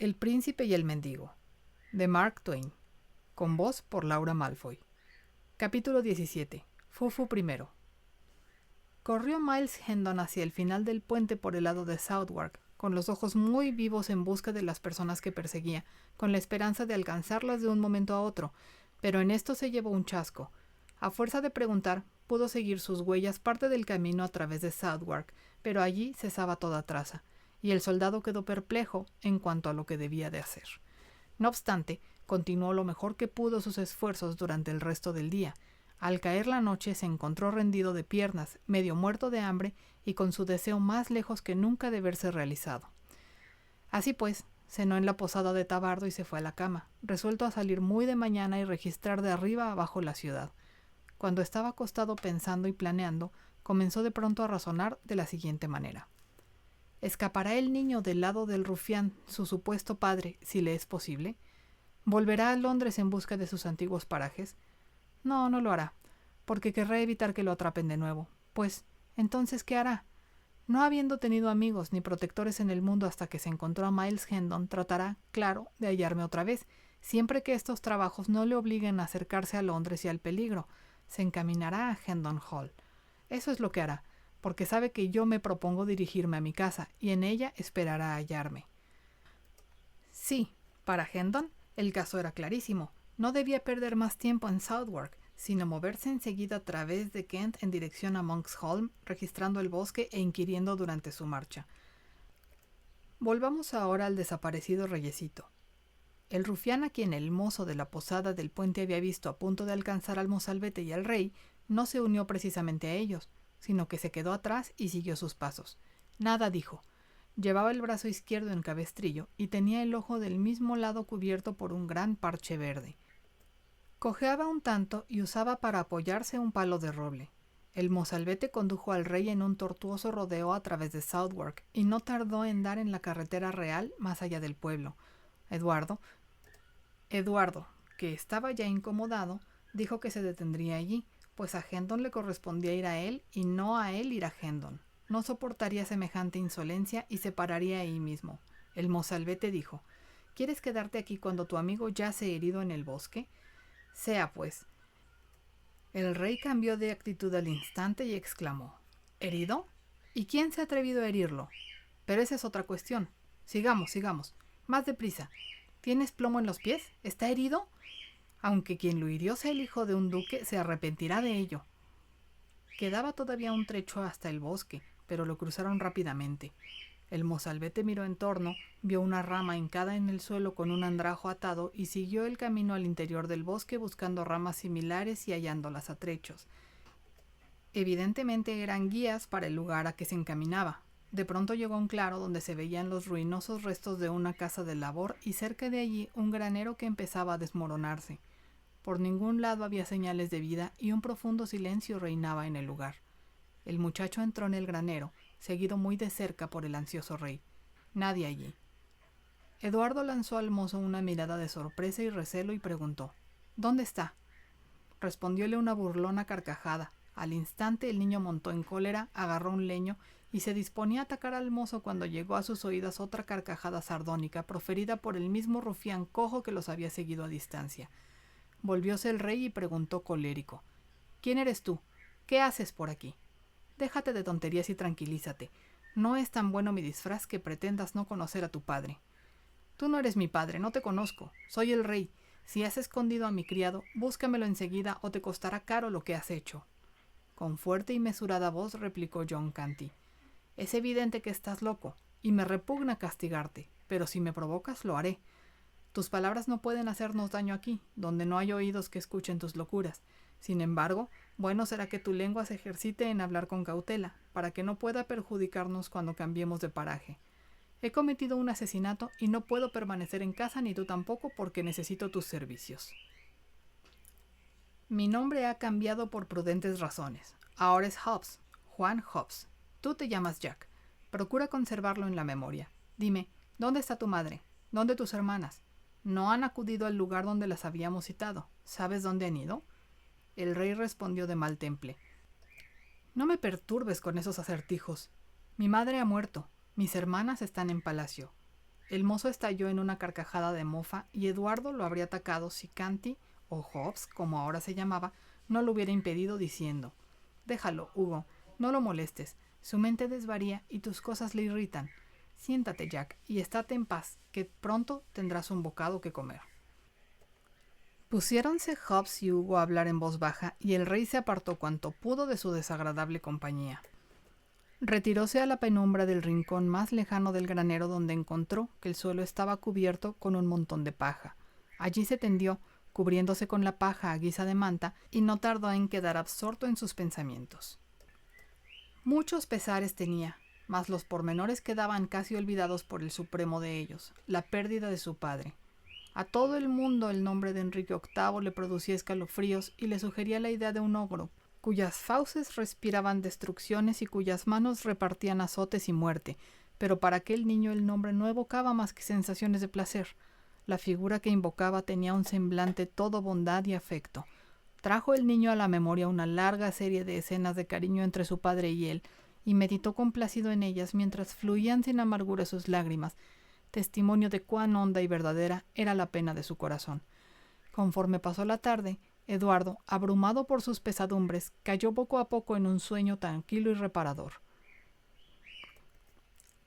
El príncipe y el mendigo, de Mark Twain, con voz por Laura Malfoy. Capítulo 17. Fufu primero. Corrió Miles Hendon hacia el final del puente por el lado de Southwark, con los ojos muy vivos en busca de las personas que perseguía, con la esperanza de alcanzarlas de un momento a otro, pero en esto se llevó un chasco. A fuerza de preguntar, pudo seguir sus huellas parte del camino a través de Southwark, pero allí cesaba toda traza, y el soldado quedó perplejo en cuanto a lo que debía de hacer. No obstante, continuó lo mejor que pudo sus esfuerzos durante el resto del día. Al caer la noche se encontró rendido de piernas, medio muerto de hambre y con su deseo más lejos que nunca de verse realizado. Así pues, cenó en la posada de Tabardo y se fue a la cama, resuelto a salir muy de mañana y registrar de arriba abajo la ciudad. Cuando estaba acostado pensando y planeando, comenzó de pronto a razonar de la siguiente manera. ¿Escapará el niño del lado del rufián, su supuesto padre, si le es posible? ¿Volverá a Londres en busca de sus antiguos parajes? No, no lo hará, porque querrá evitar que lo atrapen de nuevo. Pues, entonces, ¿qué hará? No habiendo tenido amigos ni protectores en el mundo hasta que se encontró a Miles Hendon, tratará, claro, de hallarme otra vez, siempre que estos trabajos no le obliguen a acercarse a Londres y al peligro. Se encaminará a Hendon Hall. Eso es lo que hará, porque sabe que yo me propongo dirigirme a mi casa, y en ella esperará hallarme. Sí, para Hendon el caso era clarísimo. No debía perder más tiempo en Southwark, sino moverse enseguida a través de Kent en dirección a Monksholm, registrando el bosque e inquiriendo durante su marcha. Volvamos ahora al desaparecido reyecito. El rufián a quien el mozo de la posada del puente había visto a punto de alcanzar al mozalbete y al rey, no se unió precisamente a ellos, sino que se quedó atrás y siguió sus pasos. Nada dijo. Llevaba el brazo izquierdo en cabestrillo y tenía el ojo del mismo lado cubierto por un gran parche verde. Cojeaba un tanto y usaba para apoyarse un palo de roble. El mozalbete condujo al rey en un tortuoso rodeo a través de Southwark y no tardó en dar en la carretera real más allá del pueblo. Eduardo, que estaba ya incomodado, dijo que se detendría allí, pues a Hendon le correspondía ir a él y no a él ir a Hendon. No soportaría semejante insolencia y se pararía ahí mismo. El mozalbete dijo: ¿Quieres quedarte aquí cuando tu amigo yace herido en el bosque? Sea pues. El rey cambió de actitud al instante y exclamó: ¿Herido? ¿Y quién se ha atrevido a herirlo? Pero esa es otra cuestión. Sigamos, sigamos. Más deprisa. ¿Tienes plomo en los pies? ¿Está herido? Aunque quien lo hirió sea el hijo de un duque, se arrepentirá de ello. Quedaba todavía un trecho hasta el bosque, pero lo cruzaron rápidamente. El mozalbete miró en torno, vio una rama hincada en el suelo con un andrajo atado y siguió el camino al interior del bosque buscando ramas similares y hallándolas a trechos. Evidentemente eran guías para el lugar a que se encaminaba. De pronto llegó a un claro donde se veían los ruinosos restos de una casa de labor y cerca de allí un granero que empezaba a desmoronarse. Por ningún lado había señales de vida y un profundo silencio reinaba en el lugar. El muchacho entró en el granero, seguido muy de cerca por el ansioso rey. Nadie allí. Eduardo lanzó al mozo una mirada de sorpresa y recelo y preguntó: ¿Dónde está? Respondióle una burlona carcajada. Al instante el niño montó en cólera, agarró un leño y se disponía a atacar al mozo cuando llegó a sus oídos otra carcajada sardónica proferida por el mismo rufián cojo que los había seguido a distancia. Volvióse el rey y preguntó colérico: ¿Quién eres tú? ¿Qué haces por aquí? Déjate de tonterías y tranquilízate. No es tan bueno mi disfraz que pretendas no conocer a tu padre. Tú no eres mi padre, no te conozco. Soy el rey. Si has escondido a mi criado, búscamelo enseguida o te costará caro lo que has hecho. Con fuerte y mesurada voz replicó John Canty: Es evidente que estás loco, y me repugna castigarte, pero si me provocas lo haré. Tus palabras no pueden hacernos daño aquí, donde no hay oídos que escuchen tus locuras. Sin embargo, bueno será que tu lengua se ejercite en hablar con cautela, para que no pueda perjudicarnos cuando cambiemos de paraje. He cometido un asesinato y no puedo permanecer en casa ni tú tampoco porque necesito tus servicios. Mi nombre ha cambiado por prudentes razones. Ahora es Hobbs, Juan Hobbs. Tú te llamas Jack. Procura conservarlo en la memoria. Dime, ¿dónde está tu madre? ¿Dónde tus hermanas? No han acudido al lugar donde las habíamos citado. ¿Sabes dónde han ido? El rey respondió de mal temple: No me perturbes con esos acertijos. Mi madre ha muerto. Mis hermanas están en palacio. El mozo estalló en una carcajada de mofa y Eduardo lo habría atacado si Canty, o Hobbs, como ahora se llamaba, no lo hubiera impedido diciendo: «Déjalo, Hugo, no lo molestes. Su mente desvaría y tus cosas le irritan. Siéntate, Jack, y estate en paz, que pronto tendrás un bocado que comer». Pusiéronse Hobbs y Hugo a hablar en voz baja, y el rey se apartó cuanto pudo de su desagradable compañía. Retiróse a la penumbra del rincón más lejano del granero, donde encontró que el suelo estaba cubierto con un montón de paja. Allí se tendió, cubriéndose con la paja a guisa de manta, y no tardó en quedar absorto en sus pensamientos. Muchos pesares tenía, mas los pormenores quedaban casi olvidados por el supremo de ellos, la pérdida de su padre. A todo el mundo el nombre de Enrique VIII le producía escalofríos y le sugería la idea de un ogro, cuyas fauces respiraban destrucciones y cuyas manos repartían azotes y muerte, pero para aquel niño el nombre no evocaba más que sensaciones de placer. La figura que invocaba tenía un semblante todo bondad y afecto. Trajo el niño a la memoria una larga serie de escenas de cariño entre su padre y él, y meditó complacido en ellas mientras fluían sin amargura sus lágrimas, testimonio de cuán honda y verdadera era la pena de su corazón. Conforme pasó la tarde, Eduardo, abrumado por sus pesadumbres, cayó poco a poco en un sueño tranquilo y reparador.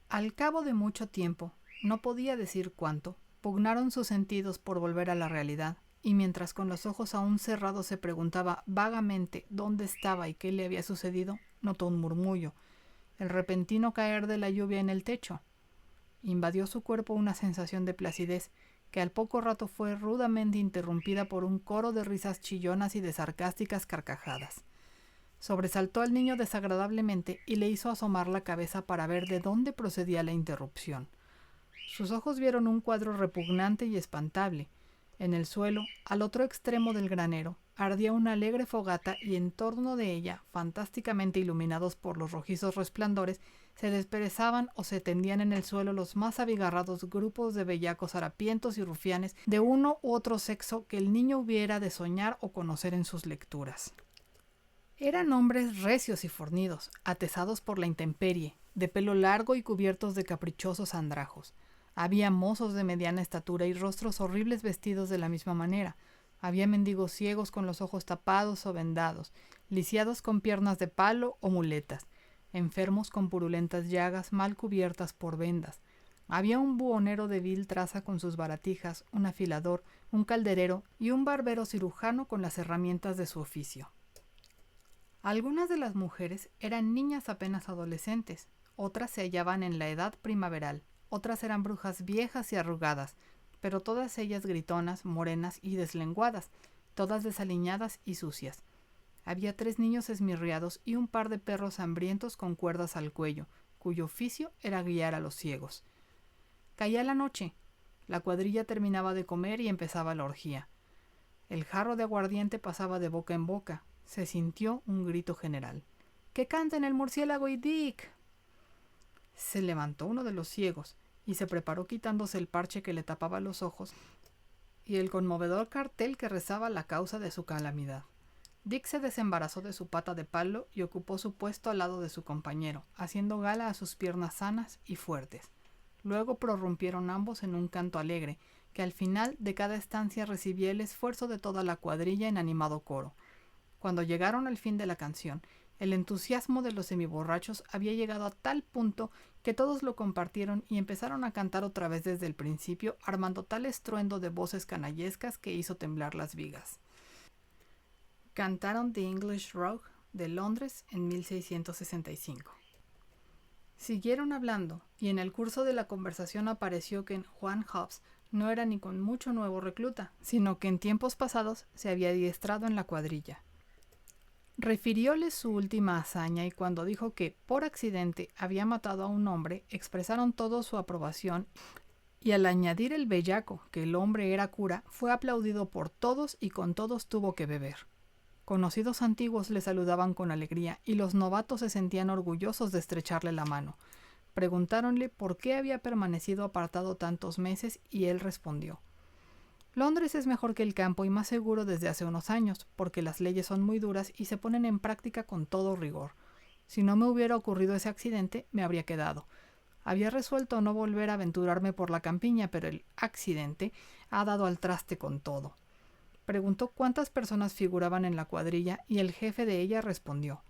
Al cabo de mucho tiempo, no podía decir cuánto, pugnaron sus sentidos por volver a la realidad, y mientras con los ojos aún cerrados se preguntaba vagamente dónde estaba y qué le había sucedido, notó un murmullo, el repentino caer de la lluvia en el techo. Invadió su cuerpo una sensación de placidez, que al poco rato fue rudamente interrumpida por un coro de risas chillonas y de sarcásticas carcajadas. Sobresaltó al niño desagradablemente y le hizo asomar la cabeza para ver de dónde procedía la interrupción. Sus ojos vieron un cuadro repugnante y espantable. En el suelo, al otro extremo del granero, ardía una alegre fogata y en torno de ella, fantásticamente iluminados por los rojizos resplandores, se desperezaban o se tendían en el suelo los más abigarrados grupos de bellacos harapientos y rufianes de uno u otro sexo que el niño hubiera de soñar o conocer en sus lecturas. Eran hombres recios y fornidos, atezados por la intemperie, de pelo largo y cubiertos de caprichosos andrajos. Había mozos de mediana estatura y rostros horribles vestidos de la misma manera. Había mendigos ciegos con los ojos tapados o vendados, lisiados con piernas de palo o muletas, enfermos con purulentas llagas mal cubiertas por vendas. Había un buhonero de vil traza con sus baratijas, un afilador, un calderero y un barbero cirujano con las herramientas de su oficio. Algunas de las mujeres eran niñas apenas adolescentes, otras se hallaban en la edad primaveral, otras eran brujas viejas y arrugadas, pero todas ellas gritonas, morenas y deslenguadas, todas desaliñadas y sucias. Había 3 niños esmirriados y un par de perros hambrientos con cuerdas al cuello, cuyo oficio era guiar a los ciegos. Caía la noche. La cuadrilla terminaba de comer y empezaba la orgía. El jarro de aguardiente pasaba de boca en boca. Se sintió un grito general. ¡Que canten el murciélago y Dick! Se levantó uno de los ciegos y se preparó quitándose el parche que le tapaba los ojos y el conmovedor cartel que rezaba la causa de su calamidad. Dick se desembarazó de su pata de palo y ocupó su puesto al lado de su compañero, haciendo gala a sus piernas sanas y fuertes. Luego prorrumpieron ambos en un canto alegre, que al final de cada estancia recibía el esfuerzo de toda la cuadrilla en animado coro. Cuando llegaron al fin de la canción, el entusiasmo de los semiborrachos había llegado a tal punto que todos lo compartieron y empezaron a cantar otra vez desde el principio, armando tal estruendo de voces canallescas que hizo temblar las vigas. Cantaron The English Rogue de Londres en 1665. Siguieron hablando, y en el curso de la conversación apareció que Juan Hobbs no era ni con mucho nuevo recluta, sino que en tiempos pasados se había adiestrado en la cuadrilla. Refirióles su última hazaña y cuando dijo que, por accidente, había matado a un hombre, expresaron todos su aprobación y al añadir el bellaco que el hombre era cura, fue aplaudido por todos y con todos tuvo que beber. Conocidos antiguos le saludaban con alegría y los novatos se sentían orgullosos de estrecharle la mano. Preguntáronle por qué había permanecido apartado tantos meses y él respondió: Londres es mejor que el campo y más seguro desde hace unos años, porque las leyes son muy duras y se ponen en práctica con todo rigor. Si no me hubiera ocurrido ese accidente, me habría quedado. Había resuelto no volver a aventurarme por la campiña, pero el accidente ha dado al traste con todo. Preguntó cuántas personas figuraban en la cuadrilla y el jefe de ella respondió: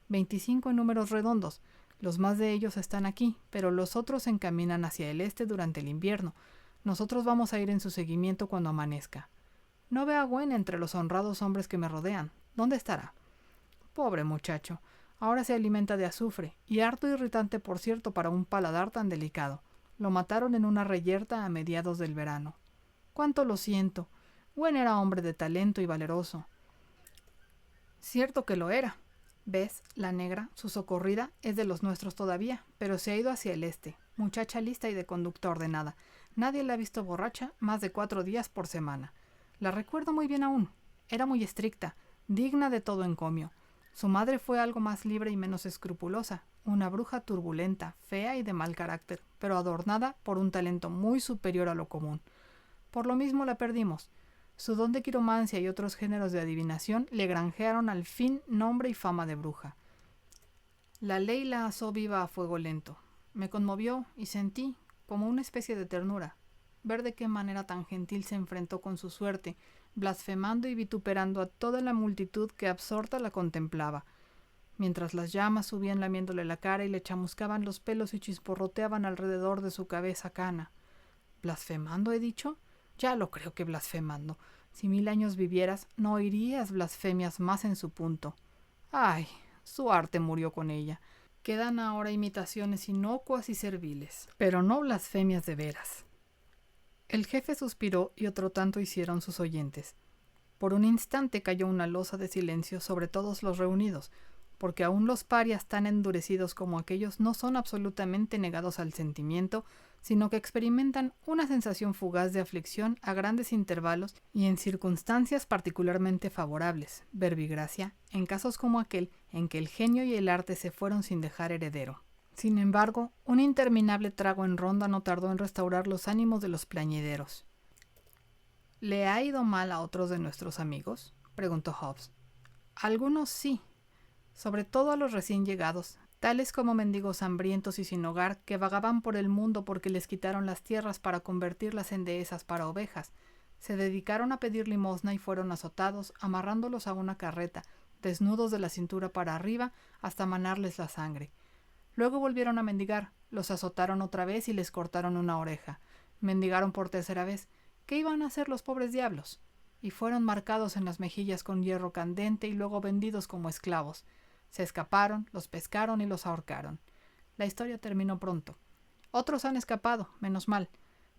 25 en números redondos. Los más de ellos están aquí, pero los otros se encaminan hacia el este durante el invierno. Nosotros vamos a ir en su seguimiento cuando amanezca. No veo a Gwen entre los honrados hombres que me rodean. ¿Dónde estará? Pobre muchacho. Ahora se alimenta de azufre, y harto irritante, por cierto, para un paladar tan delicado. Lo mataron en una reyerta a mediados del verano. Cuánto lo siento. Gwen era hombre de talento y valeroso. Cierto que lo era. Bess, la negra, su socorrida, es de los nuestros todavía, pero se ha ido hacia el este. Muchacha lista y de conducta ordenada. Nadie la ha visto borracha más de 4 días por semana. La recuerdo muy bien aún. Era muy estricta, digna de todo encomio. Su madre fue algo más libre y menos escrupulosa, una bruja turbulenta, fea y de mal carácter, pero adornada por un talento muy superior a lo común. Por lo mismo la perdimos. Su don de quiromancia y otros géneros de adivinación le granjearon al fin nombre y fama de bruja. La ley la asó viva a fuego lento. Me conmovió y sentí, como una especie de ternura, ver de qué manera tan gentil se enfrentó con su suerte, blasfemando y vituperando a toda la multitud que absorta la contemplaba, mientras las llamas subían lamiéndole la cara y le chamuscaban los pelos y chisporroteaban alrededor de su cabeza cana. ¿Blasfemando, he dicho? Ya lo creo que blasfemando. Si 1000 años vivieras, no oirías blasfemias más en su punto. ¡Ay! Su arte murió con ella. Quedan ahora imitaciones inocuas y serviles, pero no blasfemias de veras. El jefe suspiró y otro tanto hicieron sus oyentes. Por un instante cayó una losa de silencio sobre todos los reunidos, porque aún los parias tan endurecidos como aquellos no son absolutamente negados al sentimiento, sino que experimentan una sensación fugaz de aflicción a grandes intervalos y en circunstancias particularmente favorables, verbigracia, en casos como aquel en que el genio y el arte se fueron sin dejar heredero. Sin embargo, un interminable trago en ronda no tardó en restaurar los ánimos de los plañideros. ¿Le ha ido mal a otros de nuestros amigos?, preguntó Hobbes. Algunos sí, sobre todo a los recién llegados, tales como mendigos hambrientos y sin hogar que vagaban por el mundo porque les quitaron las tierras para convertirlas en dehesas para ovejas. Se dedicaron a pedir limosna y fueron azotados, amarrándolos a una carreta, desnudos de la cintura para arriba hasta manarles la sangre. Luego volvieron a mendigar, los azotaron otra vez y les cortaron una oreja. Mendigaron por tercera vez. ¿Qué iban a hacer los pobres diablos? Y fueron marcados en las mejillas con hierro candente y luego vendidos como esclavos. Se escaparon, los pescaron y los ahorcaron. La historia terminó pronto. Otros han escapado, menos mal.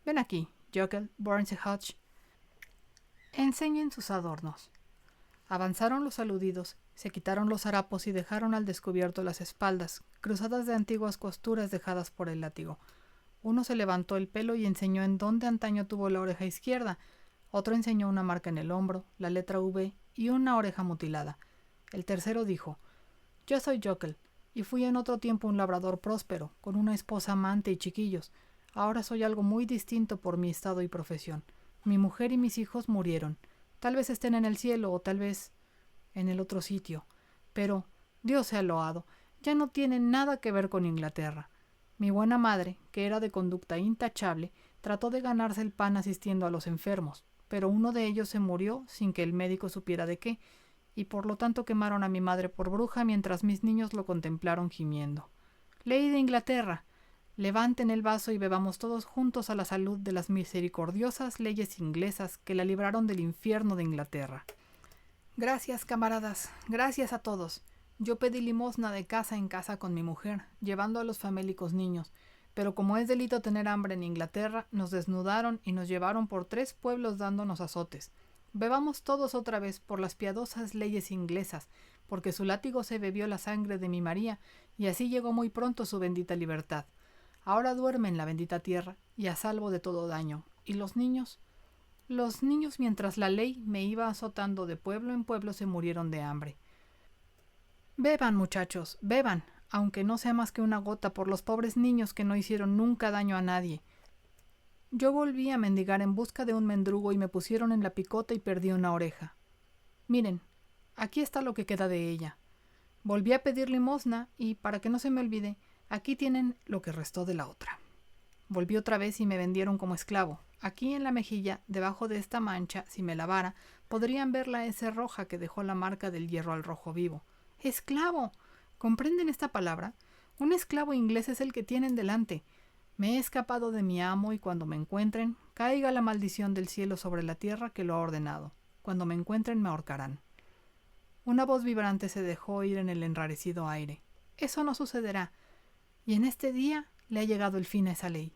Ven aquí, Jekyll, Burns y Hodge. Enseñen sus adornos. Avanzaron los aludidos, se quitaron los harapos y dejaron al descubierto las espaldas, cruzadas de antiguas costuras dejadas por el látigo. Uno se levantó el pelo y enseñó en dónde antaño tuvo la oreja izquierda. Otro enseñó una marca en el hombro, la letra V y una oreja mutilada. El tercero dijo: yo soy Jekyll, y fui en otro tiempo un labrador próspero, con una esposa amante y chiquillos. Ahora soy algo muy distinto por mi estado y profesión. Mi mujer y mis hijos murieron. Tal vez estén en el cielo o tal vez en el otro sitio. Pero, Dios sea loado, ya no tienen nada que ver con Inglaterra. Mi buena madre, que era de conducta intachable, trató de ganarse el pan asistiendo a los enfermos, pero uno de ellos se murió sin que el médico supiera de qué, y por lo tanto quemaron a mi madre por bruja mientras mis niños lo contemplaron gimiendo. Ley de Inglaterra, levanten el vaso y bebamos todos juntos a la salud de las misericordiosas leyes inglesas que la libraron del infierno de Inglaterra. Gracias, camaradas, gracias a todos. Yo pedí limosna de casa en casa con mi mujer, llevando a los famélicos niños, pero como es delito tener hambre en Inglaterra, nos desnudaron y nos llevaron por 3 pueblos dándonos azotes. Bebamos todos otra vez por las piadosas leyes inglesas, porque su látigo se bebió la sangre de mi María, y así llegó muy pronto su bendita libertad. Ahora duerme en la bendita tierra, y a salvo de todo daño. ¿Y los niños? Los niños, mientras la ley me iba azotando de pueblo en pueblo, se murieron de hambre. Beban, muchachos, beban, aunque no sea más que una gota por los pobres niños que no hicieron nunca daño a nadie. Yo volví a mendigar en busca de un mendrugo y me pusieron en la picota y perdí una oreja. Miren, aquí está lo que queda de ella. Volví a pedir limosna y, para que no se me olvide, Aquí tienen lo que restó de la otra. Volví otra vez y me vendieron como esclavo. Aquí en la mejilla, debajo de esta mancha, si me lavara, podrían ver la S roja que dejó la marca del hierro al rojo vivo. ¡Esclavo! ¿Comprenden esta palabra? Un esclavo inglés es el que tienen delante. Me he escapado de mi amo y cuando me encuentren, caiga la maldición del cielo sobre la tierra que lo ha ordenado. Cuando me encuentren me ahorcarán. Una voz vibrante se dejó oír en el enrarecido aire. Eso no sucederá. Y en este día le ha llegado el fin a esa ley.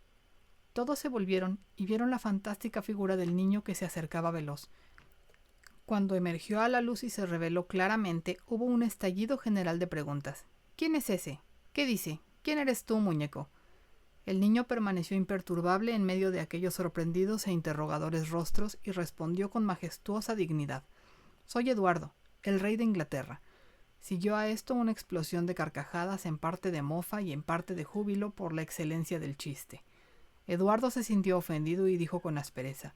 Todos se volvieron y vieron la fantástica figura del niño que se acercaba veloz. Cuando emergió a la luz y se reveló claramente, hubo un estallido general de preguntas. ¿Quién es ese? ¿Qué dice? ¿Quién eres tú, muñeco? El niño permaneció imperturbable en medio de aquellos sorprendidos e interrogadores rostros y respondió con majestuosa dignidad. Soy Eduardo, el rey de Inglaterra. Siguió a esto una explosión de carcajadas en parte de mofa y en parte de júbilo por la excelencia del chiste. Eduardo se sintió ofendido y dijo con aspereza: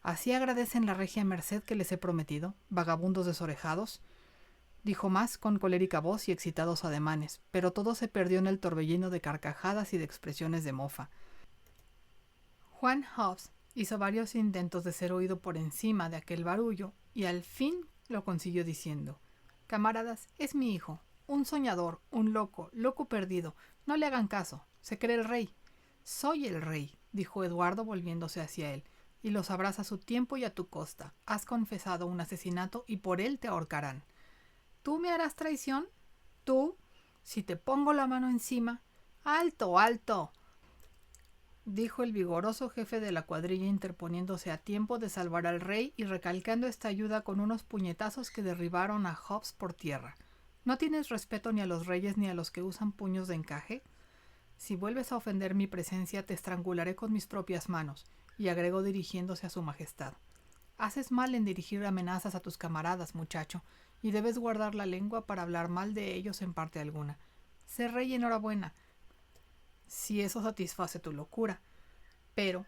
¿Así agradecen la regia merced que les he prometido, vagabundos desorejados? Dijo más con colérica voz y excitados ademanes, pero todo se perdió en el torbellino de carcajadas y de expresiones de mofa. Juan Hobbes hizo varios intentos de ser oído por encima de aquel barullo y al fin lo consiguió diciendo: Camaradas, es mi hijo, un soñador, un loco, loco perdido. No le hagan caso, se cree el rey. Soy el rey, dijo Eduardo volviéndose hacia él, y lo sabrás a su tiempo y a tu costa. Has confesado un asesinato y por él te ahorcarán. ¿Tú me harás traición? ¿Tú? Si te pongo la mano encima. ¡Alto, alto!, dijo el vigoroso jefe de la cuadrilla interponiéndose a tiempo de salvar al rey y recalcando esta ayuda con unos puñetazos que derribaron a Hobbes por tierra. ¿No tienes respeto ni a los reyes ni a los que usan puños de encaje? Si vuelves a ofender mi presencia te estrangularé con mis propias manos, y agregó dirigiéndose a su majestad. Haces mal en dirigir amenazas a tus camaradas, muchacho, y debes guardar la lengua para hablar mal de ellos en parte alguna. Sé rey y enhorabuena, si eso satisface tu locura, pero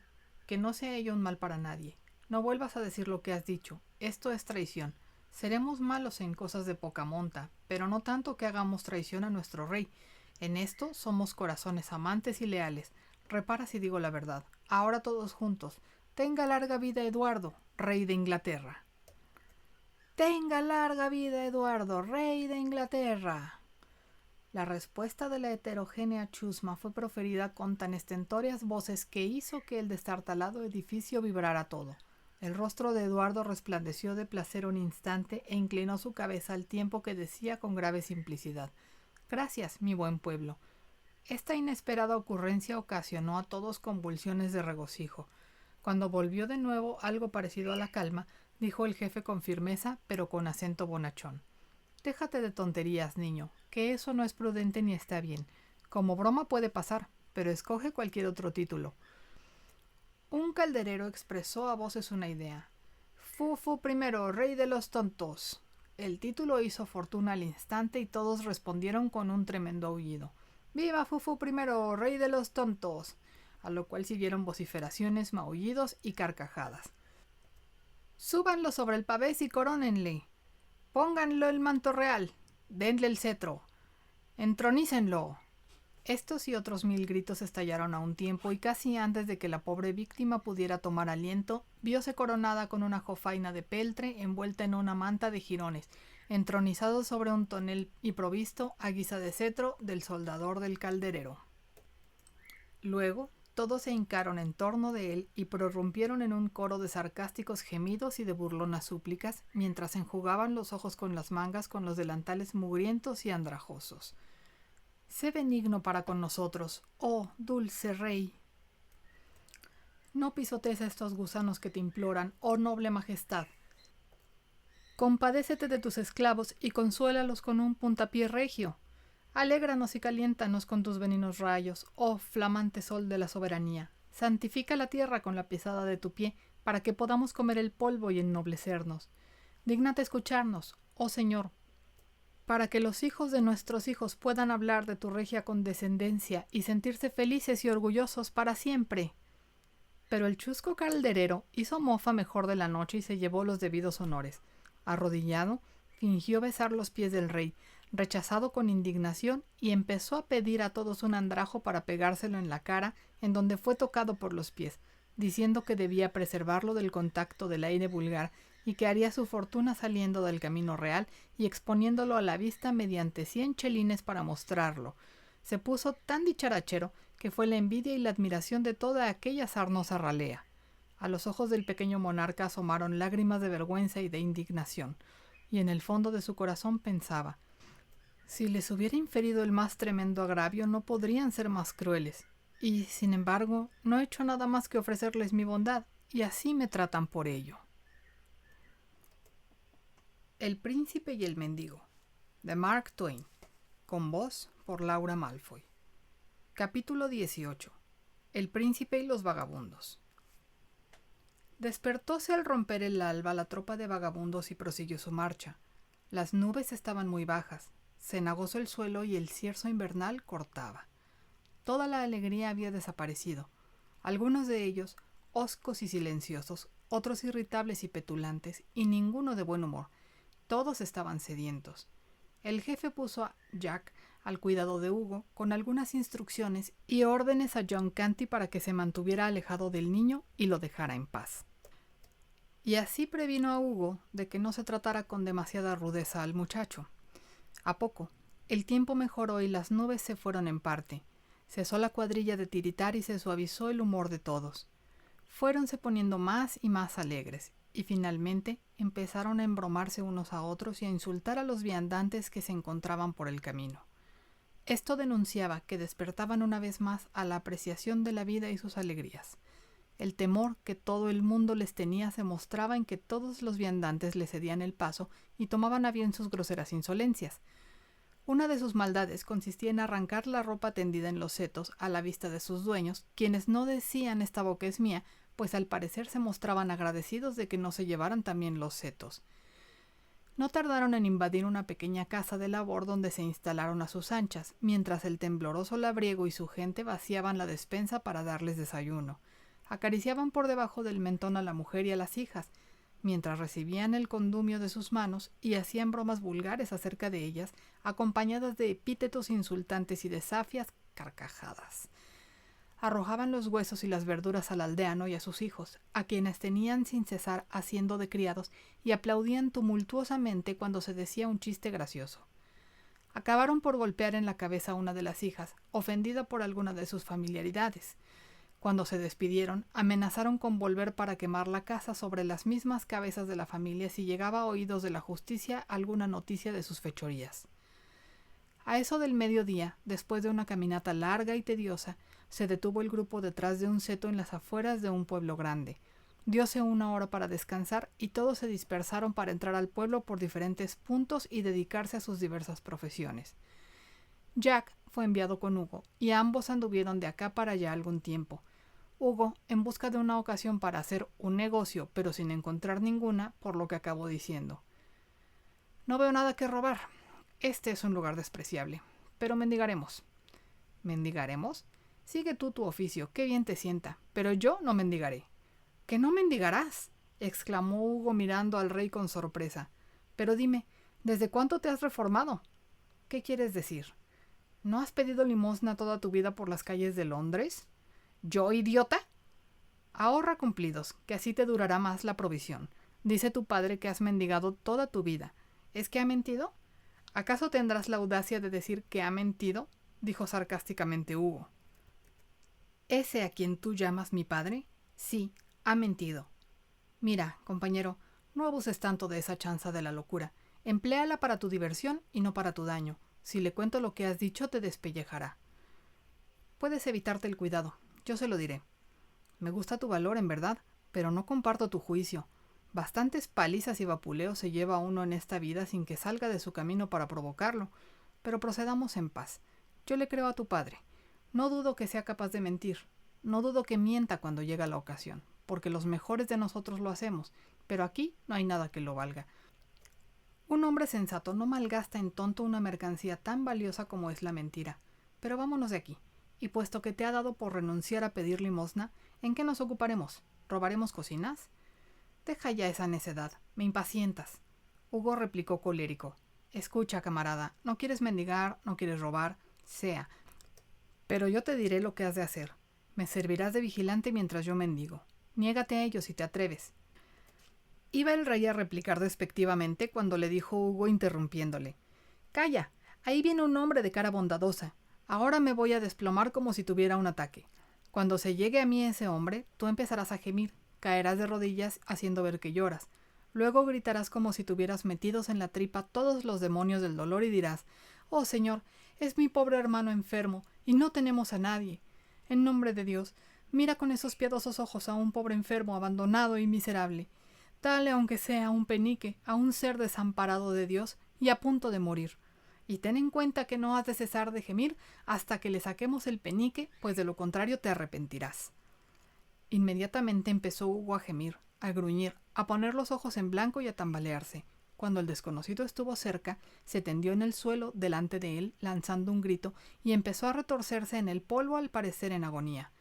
que no sea ello un mal para nadie. No vuelvas a decir lo que has dicho, esto es traición. Seremos malos en cosas de poca monta, pero no tanto que hagamos traición a nuestro rey. En esto somos corazones amantes y leales. Repara si digo la verdad. Ahora todos juntos. Tenga larga vida Eduardo, rey de Inglaterra. Tenga larga vida Eduardo, rey de Inglaterra. La respuesta de la heterogénea chusma fue proferida con tan estentóreas voces que hizo que el destartalado edificio vibrara todo. El rostro de Eduardo resplandeció de placer un instante e inclinó su cabeza al tiempo que decía con grave simplicidad: Gracias, mi buen pueblo. Esta inesperada ocurrencia ocasionó a todos convulsiones de regocijo. Cuando volvió de nuevo algo parecido a la calma, dijo el jefe con firmeza, pero con acento bonachón: Déjate de tonterías, niño, que eso no es prudente ni está bien. Como broma puede pasar, pero escoge cualquier otro título. Un calderero expresó a voces una idea. Fufu I, rey de los tontos. El título hizo fortuna al instante y todos respondieron con un tremendo aullido. ¡Viva Fufu I, rey de los tontos! A lo cual siguieron vociferaciones, maullidos y carcajadas. Súbanlo sobre el pavés y corónenle. Pónganlo el manto real. Denle el cetro. Entronícenlo. Estos y otros 1000 gritos estallaron a un tiempo y casi antes de que la pobre víctima pudiera tomar aliento, vióse coronada con una jofaina de peltre envuelta en una manta de jirones, entronizado sobre un tonel y provisto, a guisa de cetro, del soldador del calderero. Luego, todos se hincaron en torno de él y prorrumpieron en un coro de sarcásticos gemidos y de burlonas súplicas, mientras enjugaban los ojos con las mangas con los delantales mugrientos y andrajosos. Sé benigno para con nosotros, oh dulce rey. No pisotees a estos gusanos que te imploran, oh noble majestad. Compadécete de tus esclavos y consuélalos con un puntapié regio. Alégranos y caliéntanos con tus veninos rayos, oh flamante sol de la soberanía. Santifica la tierra con la pisada de tu pie, para que podamos comer el polvo y ennoblecernos. Dígnate escucharnos, oh Señor, para que los hijos de nuestros hijos puedan hablar de tu regia condescendencia y sentirse felices y orgullosos para siempre. Pero el chusco calderero hizo mofa mejor de la noche y se llevó los debidos honores. Arrodillado, fingió besar los pies del rey, rechazado con indignación, y empezó a pedir a todos un andrajo para pegárselo en la cara, en donde fue tocado por los pies, diciendo que debía preservarlo del contacto del aire vulgar y que haría su fortuna saliendo del camino real y exponiéndolo a la vista mediante 100 chelines para mostrarlo. Se puso tan dicharachero que fue la envidia y la admiración de toda aquella sarnosa ralea. A los ojos del pequeño monarca asomaron lágrimas de vergüenza y de indignación, y en el fondo de su corazón pensaba: si les hubiera inferido el más tremendo agravio, no podrían ser más crueles. Y, sin embargo, no he hecho nada más que ofrecerles mi bondad, y así me tratan por ello. El príncipe y el mendigo, de Mark Twain, con voz por Laura Malfoy. Capítulo 18. El príncipe y los vagabundos. Despertóse al romper el alba la tropa de vagabundos y prosiguió su marcha. Las nubes estaban muy bajas, cenagoso el suelo y el cierzo invernal cortaba. Toda la alegría había desaparecido. Algunos de ellos, hoscos y silenciosos, otros irritables y petulantes, y ninguno de buen humor. Todos estaban sedientos. El jefe puso a Jack al cuidado de Hugo, con algunas instrucciones y órdenes a John Canty para que se mantuviera alejado del niño y lo dejara en paz. Y así previno a Hugo de que no se tratara con demasiada rudeza al muchacho. A poco, el tiempo mejoró y las nubes se fueron en parte. Cesó la cuadrilla de tiritar y se suavizó el humor de todos. Fuéronse poniendo más y más alegres, y finalmente empezaron a embromarse unos a otros y a insultar a los viandantes que se encontraban por el camino. Esto denunciaba que despertaban una vez más a la apreciación de la vida y sus alegrías. El temor que todo el mundo les tenía se mostraba en que todos los viandantes le cedían el paso y tomaban a bien sus groseras insolencias. Una de sus maldades consistía en arrancar la ropa tendida en los setos a la vista de sus dueños, quienes no decían «esta boca es mía», pues al parecer se mostraban agradecidos de que no se llevaran también los setos. No tardaron en invadir una pequeña casa de labor donde se instalaron a sus anchas, mientras el tembloroso labriego y su gente vaciaban la despensa para darles desayuno. Acariciaban por debajo del mentón a la mujer y a las hijas, mientras recibían el condumio de sus manos y hacían bromas vulgares acerca de ellas, acompañadas de epítetos insultantes y de zafias carcajadas. Arrojaban los huesos y las verduras al aldeano y a sus hijos, a quienes tenían sin cesar haciendo de criados, y aplaudían tumultuosamente cuando se decía un chiste gracioso. Acabaron por golpear en la cabeza a una de las hijas, ofendida por alguna de sus familiaridades. Cuando se despidieron, amenazaron con volver para quemar la casa sobre las mismas cabezas de la familia si llegaba a oídos de la justicia alguna noticia de sus fechorías. A eso del mediodía, después de una caminata larga y tediosa, se detuvo el grupo detrás de un seto en las afueras de un pueblo grande. Dióse una hora para descansar y todos se dispersaron para entrar al pueblo por diferentes puntos y dedicarse a sus diversas profesiones. Jack fue enviado con Hugo, y ambos anduvieron de acá para allá algún tiempo. Hugo, en busca de una ocasión para hacer un negocio, pero sin encontrar ninguna, por lo que acabó diciendo: «No veo nada que robar. Este es un lugar despreciable, pero mendigaremos». «¿Mendigaremos? Sigue tú tu oficio, qué bien te sienta, pero yo no mendigaré». «¿Que no mendigarás?», exclamó Hugo mirando al rey con sorpresa. «Pero dime, ¿desde cuánto te has reformado?». «¿Qué quieres decir? ¿No has pedido limosna toda tu vida por las calles de Londres?». «¿Yo, idiota?». «Ahorra cumplidos, que así te durará más la provisión. Dice tu padre que has mendigado toda tu vida. ¿Es que ha mentido?». «¿Acaso tendrás la audacia de decir que ha mentido?», dijo sarcásticamente Hugo. «¿Ese a quien tú llamas mi padre? Sí, ha mentido. Mira, compañero, no abuses tanto de esa chanza de la locura. Empléala para tu diversión y no para tu daño. Si le cuento lo que has dicho, te despellejará». «Puedes evitarte el cuidado. Yo se lo diré». «Me gusta tu valor, en verdad, pero no comparto tu juicio. Bastantes palizas y vapuleos se lleva uno en esta vida sin que salga de su camino para provocarlo. Pero procedamos en paz. Yo le creo a tu padre. No dudo que sea capaz de mentir. No dudo que mienta cuando llega la ocasión, porque los mejores de nosotros lo hacemos, pero aquí no hay nada que lo valga. Un hombre sensato no malgasta en tonto una mercancía tan valiosa como es la mentira. Pero vámonos de aquí. Y puesto que te ha dado por renunciar a pedir limosna, ¿en qué nos ocuparemos? ¿Robaremos cocinas?». «Deja ya esa necedad, me impacientas». Hugo replicó colérico: Escucha, camarada, no quieres mendigar, no quieres robar, sea. Pero yo te diré lo que has de hacer. Me servirás de vigilante mientras yo mendigo. Niégate a ello si te atreves. Iba el rey a replicar despectivamente cuando le dijo Hugo interrumpiéndole. Calla, ahí viene un hombre de cara bondadosa. Ahora me voy a desplomar como si tuviera un ataque. Cuando se llegue a mí ese hombre, tú empezarás a gemir, caerás de rodillas haciendo ver que lloras. Luego gritarás como si tuvieras metidos en la tripa todos los demonios del dolor y dirás, «Oh, Señor, es mi pobre hermano enfermo, y no tenemos a nadie. En nombre de Dios, mira con esos piadosos ojos a un pobre enfermo abandonado y miserable. Dale aunque sea un penique a un ser desamparado de Dios y a punto de morir. Y ten en cuenta que no has de cesar de gemir hasta que le saquemos el penique, pues de lo contrario te arrepentirás». Inmediatamente empezó Hugo a gemir, a gruñir, a poner los ojos en blanco y a tambalearse. Cuando el desconocido estuvo cerca, se tendió en el suelo delante de él, lanzando un grito, y empezó a retorcerse en el polvo al parecer en agonía.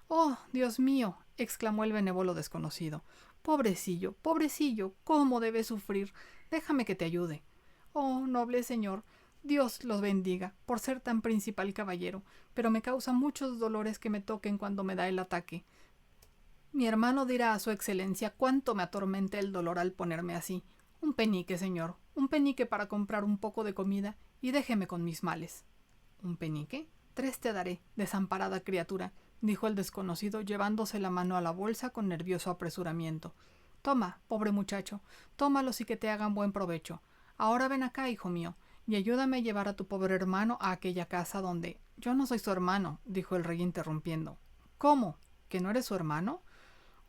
«¡Oh, Dios mío!», exclamó el benévolo desconocido. «Pobrecillo, pobrecillo, ¿cómo debe sufrir? Déjame que te ayude». «Oh, noble señor, Dios los bendiga por ser tan principal caballero, pero me causa muchos dolores que me toquen cuando me da el ataque. Mi hermano dirá a su excelencia cuánto me atormenta el dolor al ponerme así. Un penique, señor, un penique para comprar un poco de comida y déjeme con mis males». «¿Un penique? 3 te daré, desamparada criatura», dijo el desconocido llevándose la mano a la bolsa con nervioso apresuramiento. «Toma, pobre muchacho, tómalos y que te hagan buen provecho. Ahora ven acá, hijo mío, y ayúdame a llevar a tu pobre hermano a aquella casa donde... Yo no soy su hermano», dijo el rey interrumpiendo. «¿Cómo? ¿Que no eres su hermano?»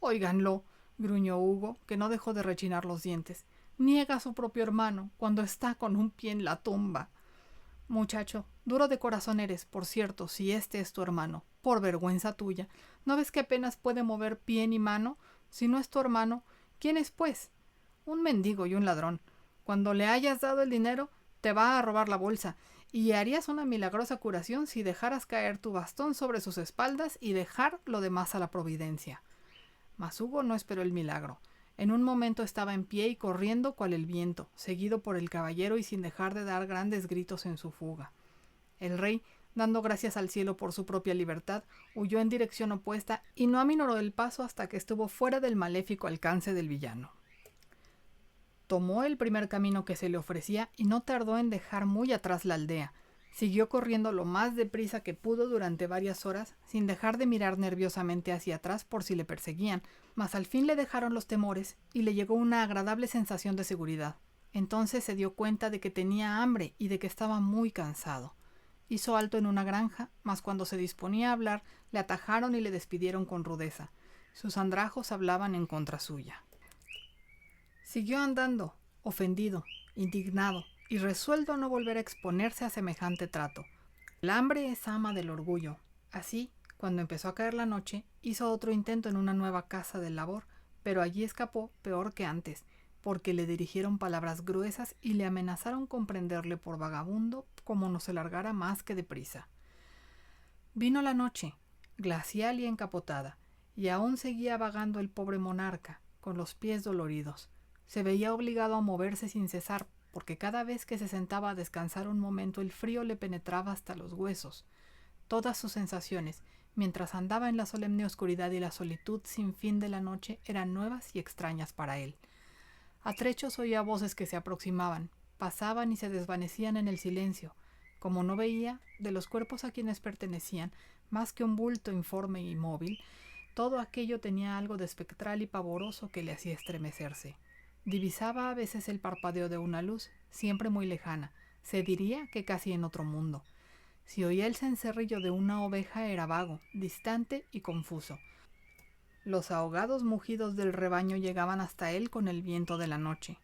«Óiganlo», gruñó Hugo, que no dejó de rechinar los dientes. «Niega a su propio hermano cuando está con un pie en la tumba». «Muchacho, duro de corazón eres, por cierto, si este es tu hermano. Por vergüenza tuya. ¿No ves que apenas puede mover pie ni mano? Si no es tu hermano, ¿quién es, pues?» «Un mendigo y un ladrón. Cuando le hayas dado el dinero, te va a robar la bolsa, y harías una milagrosa curación si dejaras caer tu bastón sobre sus espaldas y dejar lo demás a la providencia». Mas Hugo no esperó el milagro. En un momento estaba en pie y corriendo cual el viento, seguido por el caballero y sin dejar de dar grandes gritos en su fuga. El rey, dando gracias al cielo por su propia libertad, huyó en dirección opuesta y no aminoró el paso hasta que estuvo fuera del maléfico alcance del villano. Tomó el primer camino que se le ofrecía y no tardó en dejar muy atrás la aldea. Siguió corriendo lo más deprisa que pudo durante varias horas, sin dejar de mirar nerviosamente hacia atrás por si le perseguían, mas al fin le dejaron los temores y le llegó una agradable sensación de seguridad. Entonces se dio cuenta de que tenía hambre y de que estaba muy cansado. Hizo alto en una granja, mas cuando se disponía a hablar, le atajaron y le despidieron con rudeza. Sus andrajos hablaban en contra suya. Siguió andando, ofendido, indignado, y resuelto a no volver a exponerse a semejante trato. El hambre es ama del orgullo. Así, cuando empezó a caer la noche, hizo otro intento en una nueva casa del labor, pero allí escapó peor que antes, porque le dirigieron palabras gruesas y le amenazaron con prenderle por vagabundo como no se largara más que deprisa. Vino la noche, glacial y encapotada, y aún seguía vagando el pobre monarca, con los pies doloridos. Se veía obligado a moverse sin cesar, porque cada vez que se sentaba a descansar un momento el frío le penetraba hasta los huesos. Todas sus sensaciones, mientras andaba en la solemne oscuridad y la solitud sin fin de la noche, eran nuevas y extrañas para él. A trechos oía voces que se aproximaban, pasaban y se desvanecían en el silencio. Como no veía, de los cuerpos a quienes pertenecían, más que un bulto informe y móvil, todo aquello tenía algo de espectral y pavoroso que le hacía estremecerse. Divisaba a veces el parpadeo de una luz, siempre muy lejana, se diría que casi en otro mundo. Si oía el cencerrillo de una oveja era vago, distante y confuso. Los ahogados mugidos del rebaño llegaban hasta él con el viento de la noche.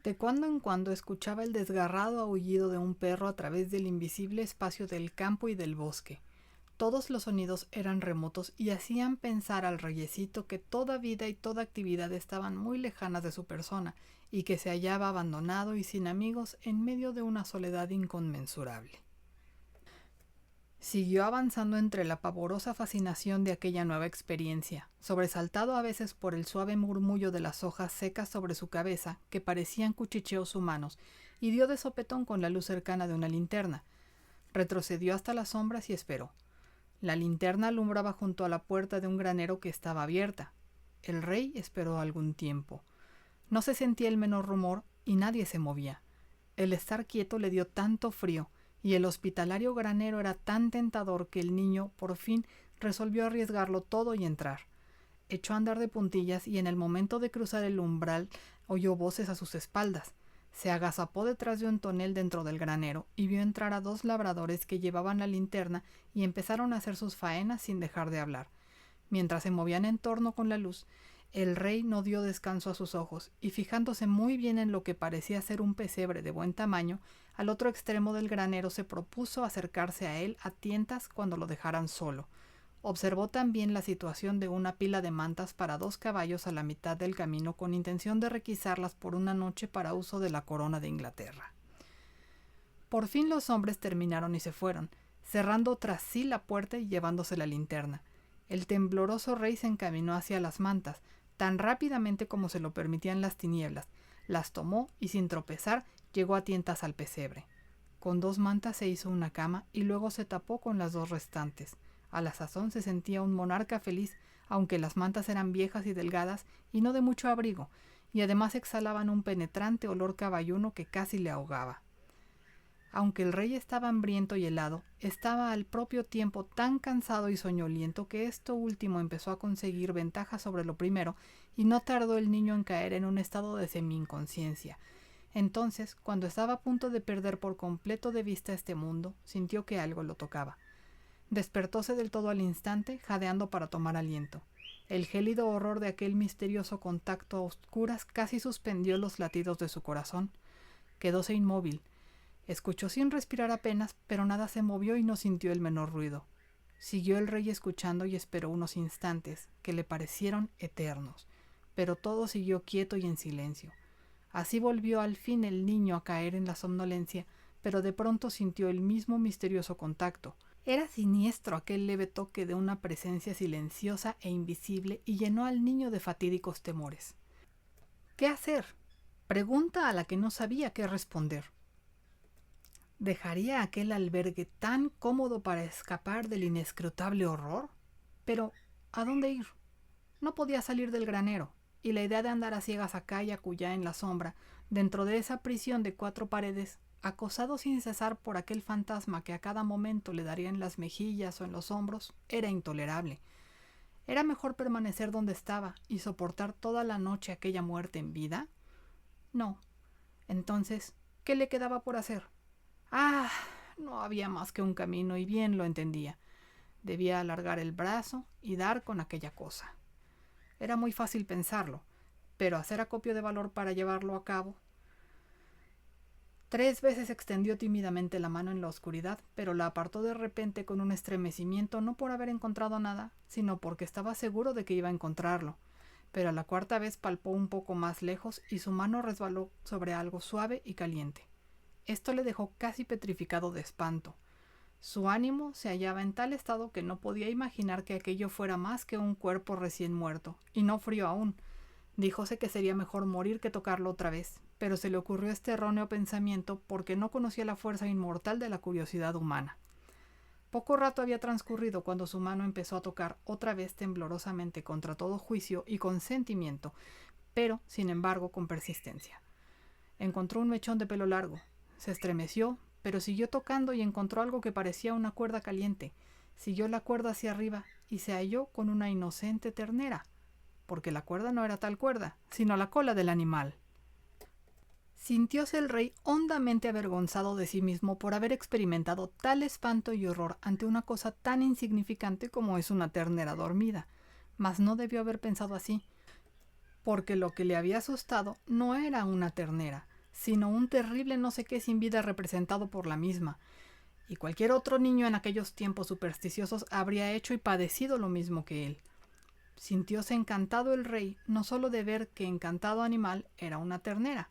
De cuando en cuando escuchaba el desgarrado aullido de un perro a través del invisible espacio del campo y del bosque. Todos los sonidos eran remotos y hacían pensar al reyecito que toda vida y toda actividad estaban muy lejanas de su persona y que se hallaba abandonado y sin amigos en medio de una soledad inconmensurable. Siguió avanzando entre la pavorosa fascinación de aquella nueva experiencia, sobresaltado a veces por el suave murmullo de las hojas secas sobre su cabeza que parecían cuchicheos humanos y dio de sopetón con la luz cercana de una linterna. Retrocedió hasta las sombras y esperó. La linterna alumbraba junto a la puerta de un granero que estaba abierta. El rey esperó algún tiempo. No se sentía el menor rumor y nadie se movía. El estar quieto le dio tanto frío y el hospitalario granero era tan tentador que el niño, por fin, resolvió arriesgarlo todo y entrar. Echó a andar de puntillas y en el momento de cruzar el umbral oyó voces a sus espaldas. Se agazapó detrás de un tonel dentro del granero y vio entrar a 2 labradores que llevaban la linterna y empezaron a hacer sus faenas sin dejar de hablar. Mientras se movían en torno con la luz, el rey no dio descanso a sus ojos y fijándose muy bien en lo que parecía ser un pesebre de buen tamaño, al otro extremo del granero se propuso acercarse a él a tientas cuando lo dejaran solo. Observó también la situación de una pila de mantas para 2 caballos a la mitad del camino con intención de requisarlas por una noche para uso de la corona de Inglaterra. Por fin los hombres terminaron y se fueron, cerrando tras sí la puerta y llevándose la linterna. El tembloroso rey se encaminó hacia las mantas, tan rápidamente como se lo permitían las tinieblas, las tomó y sin tropezar llegó a tientas al pesebre. Con 2 mantas se hizo una cama y luego se tapó con las 2 restantes. A la sazón se sentía un monarca feliz, aunque las mantas eran viejas y delgadas y no de mucho abrigo, y además exhalaban un penetrante olor caballuno que casi le ahogaba. Aunque el rey estaba hambriento y helado, estaba al propio tiempo tan cansado y soñoliento que esto último empezó a conseguir ventaja sobre lo primero, y no tardó el niño en caer en un estado de semi-inconsciencia. Entonces, cuando estaba a punto de perder por completo de vista este mundo, sintió que algo lo tocaba. Despertóse del todo al instante, jadeando para tomar aliento. El gélido horror de aquel misterioso contacto a oscuras casi suspendió los latidos de su corazón. Quedóse inmóvil. Escuchó sin respirar apenas, pero nada se movió y no sintió el menor ruido. Siguió el rey escuchando y esperó unos instantes, que le parecieron eternos, pero todo siguió quieto y en silencio. Así volvió al fin el niño a caer en la somnolencia, pero de pronto sintió el mismo misterioso contacto. Era siniestro aquel leve toque de una presencia silenciosa e invisible y llenó al niño de fatídicos temores. ¿Qué hacer? Pregunta a la que no sabía qué responder. ¿Dejaría aquel albergue tan cómodo para escapar del inescrutable horror? Pero, ¿a dónde ir? No podía salir del granero, y la idea de andar a ciegas acá y acullá en la sombra, dentro de esa prisión de 4 paredes, acosado sin cesar por aquel fantasma que a cada momento le daría en las mejillas o en los hombros, era intolerable. ¿Era mejor permanecer donde estaba y soportar toda la noche aquella muerte en vida? No. Entonces, ¿qué le quedaba por hacer? ¡Ah! No había más que un camino y bien lo entendía. Debía alargar el brazo y dar con aquella cosa. Era muy fácil pensarlo, pero hacer acopio de valor para llevarlo a cabo. 3 veces extendió tímidamente la mano en la oscuridad, pero la apartó de repente con un estremecimiento, no por haber encontrado nada, sino porque estaba seguro de que iba a encontrarlo. Pero a la 4ª vez palpó un poco más lejos y su mano resbaló sobre algo suave y caliente. Esto le dejó casi petrificado de espanto. Su ánimo se hallaba en tal estado que no podía imaginar que aquello fuera más que un cuerpo recién muerto, y no frío aún. Díjose que sería mejor morir que tocarlo otra vez, pero se le ocurrió este erróneo pensamiento porque no conocía la fuerza inmortal de la curiosidad humana. Poco rato había transcurrido cuando su mano empezó a tocar otra vez temblorosamente contra todo juicio y consentimiento, pero, sin embargo, con persistencia. Encontró un mechón de pelo largo. Se estremeció, pero siguió tocando y encontró algo que parecía una cuerda caliente. Siguió la cuerda hacia arriba y se halló con una inocente ternera, porque la cuerda no era tal cuerda, sino la cola del animal. Sintióse el rey hondamente avergonzado de sí mismo por haber experimentado tal espanto y horror ante una cosa tan insignificante como es una ternera dormida, mas no debió haber pensado así, porque lo que le había asustado no era una ternera, sino un terrible no sé qué sin vida representado por la misma, y cualquier otro niño en aquellos tiempos supersticiosos habría hecho y padecido lo mismo que él. Sintióse encantado el rey, no solo de ver que encantado animal era una ternera,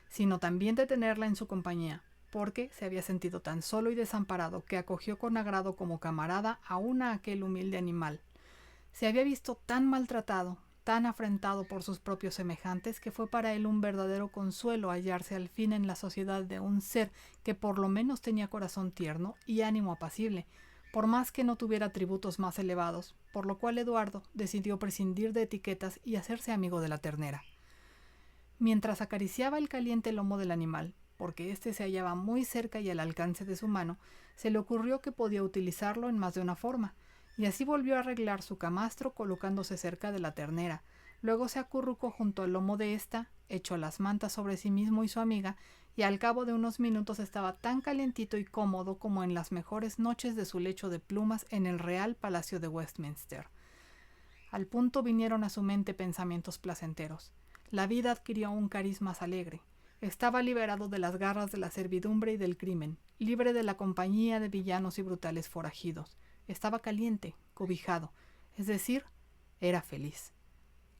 sino también de tenerla en su compañía, porque se había sentido tan solo y desamparado que acogió con agrado como camarada aún a aquel humilde animal. Se había visto tan maltratado, tan afrentado por sus propios semejantes que fue para él un verdadero consuelo hallarse al fin en la sociedad de un ser que por lo menos tenía corazón tierno y ánimo apacible, por más que no tuviera atributos más elevados, por lo cual Eduardo decidió prescindir de etiquetas y hacerse amigo de la ternera. Mientras acariciaba el caliente lomo del animal, porque éste se hallaba muy cerca y al alcance de su mano, se le ocurrió que podía utilizarlo en más de una forma, y así volvió a arreglar su camastro colocándose cerca de la ternera. Luego se acurrucó junto al lomo de ésta, echó las mantas sobre sí mismo y su amiga, y al cabo de unos minutos estaba tan calientito y cómodo como en las mejores noches de su lecho de plumas en el Real Palacio de Westminster. Al punto vinieron a su mente pensamientos placenteros. La vida adquirió un cariz más alegre. Estaba liberado de las garras de la servidumbre y del crimen, libre de la compañía de villanos y brutales forajidos. Estaba caliente, cobijado, es decir, era feliz.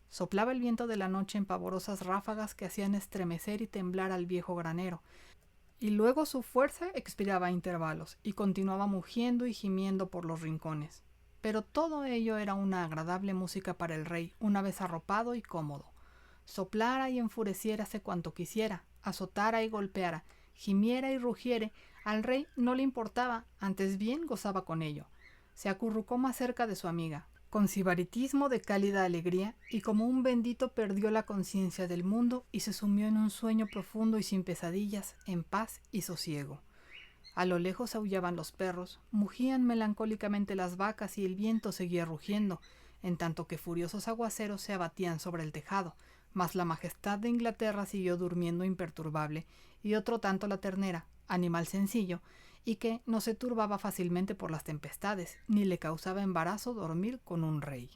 Soplaba el viento de la noche en pavorosas ráfagas que hacían estremecer y temblar al viejo granero, y luego su fuerza expiraba a intervalos, y continuaba mugiendo y gimiendo por los rincones. Pero todo ello era una agradable música para el rey, una vez arropado y cómodo. Soplara y enfureciérase cuanto quisiera, azotara y golpeara, gimiera y rugiere, al rey no le importaba, antes bien gozaba con ello. Se acurrucó más cerca de su amiga, con sibaritismo de cálida alegría, y como un bendito perdió la conciencia del mundo y se sumió en un sueño profundo y sin pesadillas, en paz y sosiego. A lo lejos aullaban los perros, mugían melancólicamente las vacas y el viento seguía rugiendo, en tanto que furiosos aguaceros se abatían sobre el tejado, mas la majestad de Inglaterra siguió durmiendo imperturbable, y otro tanto la ternera, animal sencillo, y que no se turbaba fácilmente por las tempestades, ni le causaba embarazo dormir con un rey.